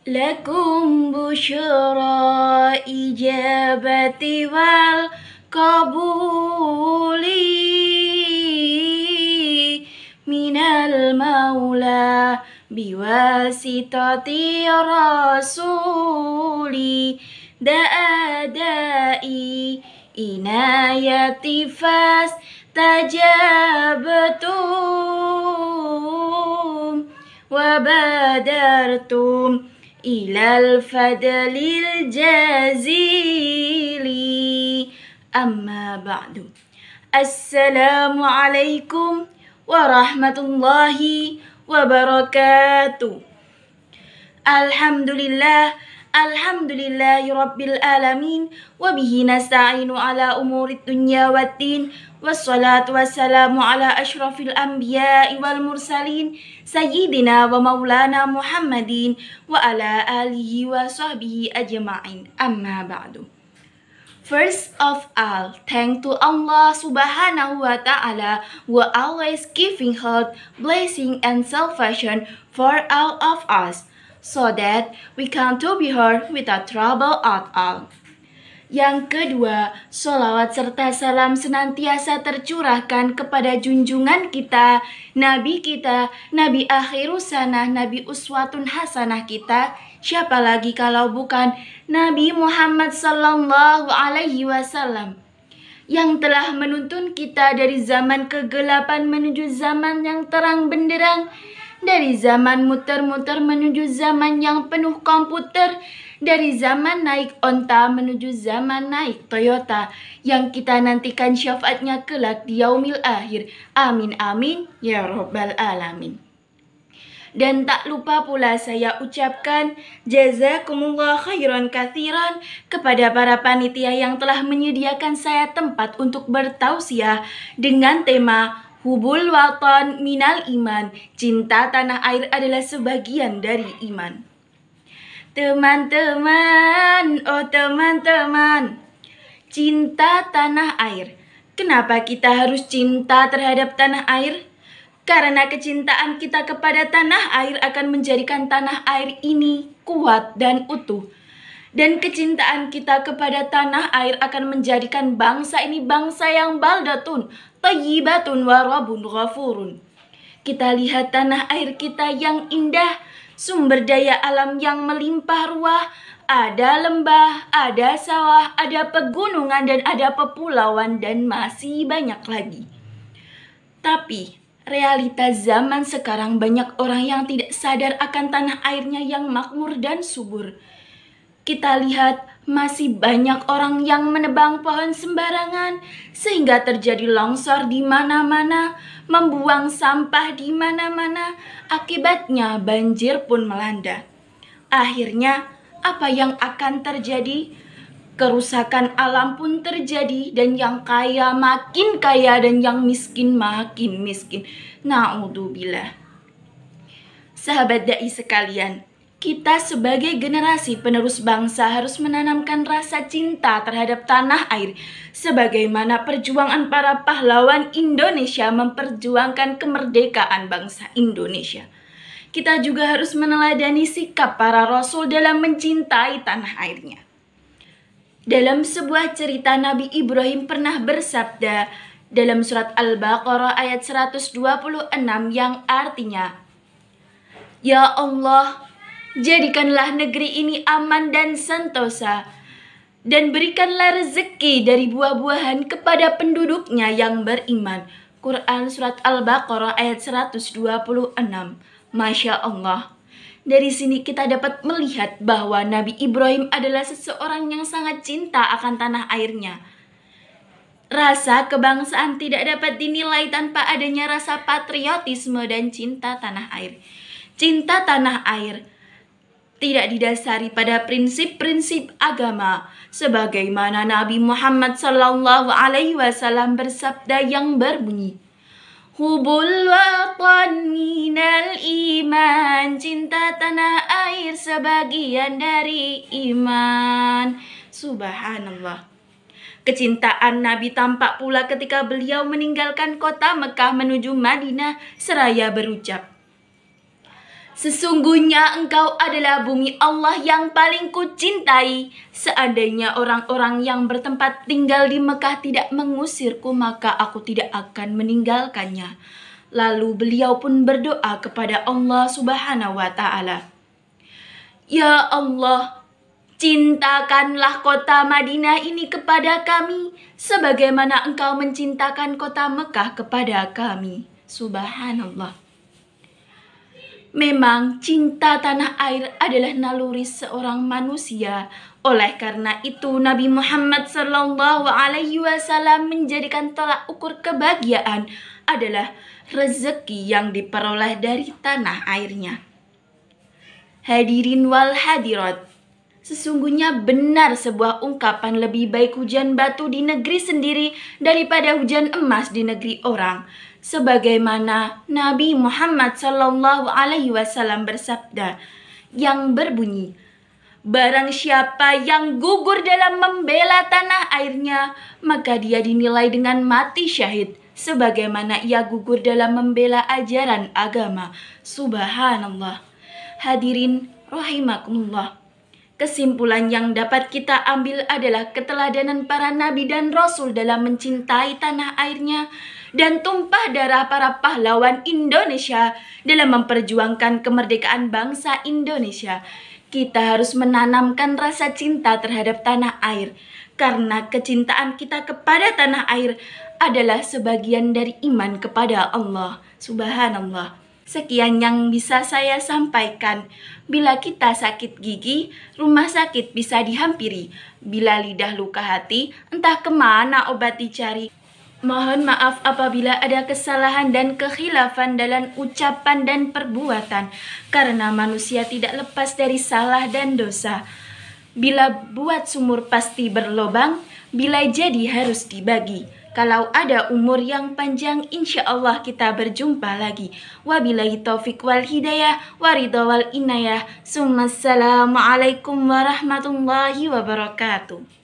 لكم بشرى إجابة والقبول من المولى بواسطة الرسول دائي إنايتي فاستجابتم وبادرتم إلى الفضل الجزيل أما بعد السلام عليكم ورحمة الله wabarakatuh. Alhamdulillahi rabbil alamin wa bihi nasta'inu ala umurid dunya waddin wassalatu wassalamu ala asyrafil anbiya'i wal mursalin sayyidina wa maulana Muhammadin wa ala alihi wa sahbihi ajma'in. Amma ba'du. First of all, thank to Allah subhanahu wa ta'ala who always giving health, blessing and salvation for all of us, so that we can to be heard without trouble at all. Yang kedua, sholawat serta salam senantiasa tercurahkan kepada junjungan kita, Nabi akhirus sanah, Nabi uswatun hasanah kita. Siapa lagi kalau bukan Nabi Muhammad sallallahu alaihi wasallam yang telah menuntun kita dari zaman kegelapan menuju zaman yang terang benderang, dari zaman muter-muter menuju zaman yang penuh komputer, dari zaman naik onta menuju zaman naik Toyota, yang kita nantikan syafaatnya kelak di yaumil akhir. Amin amin ya rabbal alamin. Dan tak lupa pula saya ucapkan jazakumullah khairan katsiran kepada para panitia yang telah menyediakan saya tempat untuk bertausiah dengan tema Hubul Watan Minal Iman, cinta tanah air adalah sebagian dari iman. Teman-teman, oh teman-teman, cinta tanah air. Kenapa kita harus cinta terhadap tanah air? Karena kecintaan kita kepada tanah air akan menjadikan tanah air ini kuat dan utuh. Dan kecintaan kita kepada tanah air akan menjadikan bangsa ini bangsa yang baldatun, thayyibatun warabun ghafurun. Kita lihat tanah air kita yang indah, sumber daya alam yang melimpah ruah, ada lembah, ada sawah, ada pegunungan dan ada kepulauan dan masih banyak lagi. Tapi realita zaman sekarang banyak orang yang tidak sadar akan tanah airnya yang makmur dan subur. Kita lihat masih banyak orang yang menebang pohon sembarangan sehingga terjadi longsor di mana-mana, membuang sampah di mana-mana, akibatnya banjir pun melanda. Akhirnya apa yang akan terjadi? Kerusakan alam pun terjadi dan yang kaya makin kaya dan yang miskin makin miskin. Na'udzubillah. Sahabat dai sekalian, kita sebagai generasi penerus bangsa harus menanamkan rasa cinta terhadap tanah air sebagaimana perjuangan para pahlawan Indonesia memperjuangkan kemerdekaan bangsa Indonesia. Kita juga harus meneladani sikap para rasul dalam mencintai tanah airnya. Dalam sebuah cerita Nabi Ibrahim pernah bersabda dalam surat Al-Baqarah ayat 126 yang artinya, Ya Allah, jadikanlah negeri ini aman dan sentosa, dan berikanlah rezeki dari buah-buahan kepada penduduknya yang beriman. Quran surat Al-Baqarah ayat 126. Masya Allah. Dari sini kita dapat melihat bahwa Nabi Ibrahim adalah seseorang yang sangat cinta akan tanah airnya. Rasa kebangsaan tidak dapat dinilai tanpa adanya rasa patriotisme dan cinta tanah air. Cinta tanah air tidak didasari pada prinsip-prinsip agama, sebagaimana Nabi Muhammad SAW bersabda yang berbunyi, Hubul watan minal iman, cinta tanah air sebagian dari iman. Subhanallah. Kecintaan Nabi tampak pula ketika beliau meninggalkan kota Mekah menuju Madinah seraya berucap, Sesungguhnya engkau adalah bumi Allah yang paling kucintai. Seandainya orang-orang yang bertempat tinggal di Mekah tidak mengusirku, maka aku tidak akan meninggalkannya. Lalu beliau pun berdoa kepada Allah Subhanahu wa Ta'ala, Ya Allah, cintakanlah kota Madinah ini kepada kami, sebagaimana engkau mencintakan kota Mekah kepada kami. Subhanallah. Memang cinta tanah air adalah naluri seorang manusia. Oleh karena itu Nabi Muhammad SAW menjadikan tolak ukur kebahagiaan adalah rezeki yang diperoleh dari tanah airnya. Hadirin wal hadirat, sesungguhnya benar sebuah ungkapan, lebih baik hujan batu di negeri sendiri daripada hujan emas di negeri orang. Sebagaimana Nabi Muhammad SAW bersabda yang berbunyi, barang siapa yang gugur dalam membela tanah airnya, maka dia dinilai dengan mati syahid, sebagaimana ia gugur dalam membela ajaran agama. Subhanallah. Hadirin rahimakumullah. Kesimpulan yang dapat kita ambil adalah keteladanan para nabi dan rasul dalam mencintai tanah airnya dan tumpah darah para pahlawan Indonesia dalam memperjuangkan kemerdekaan bangsa Indonesia. Kita harus menanamkan rasa cinta terhadap tanah air, karena kecintaan kita kepada tanah air adalah sebagian dari iman kepada Allah. Subhanallah. Sekian yang bisa saya sampaikan. Bila kita sakit gigi, rumah sakit bisa dihampiri. Bila lidah luka hati, entah kemana obat dicari. Mohon maaf apabila ada kesalahan dan kekhilafan dalam ucapan dan perbuatan, karena manusia tidak lepas dari salah dan dosa. Bila buat sumur pasti berlobang, bila jadi harus dibagi. Kalau ada umur yang panjang, insya Allah kita berjumpa lagi. Wabillahi taufiq wal hidayah, waridha wal inayah. Assalamualaikum warahmatullahi wabarakatuh.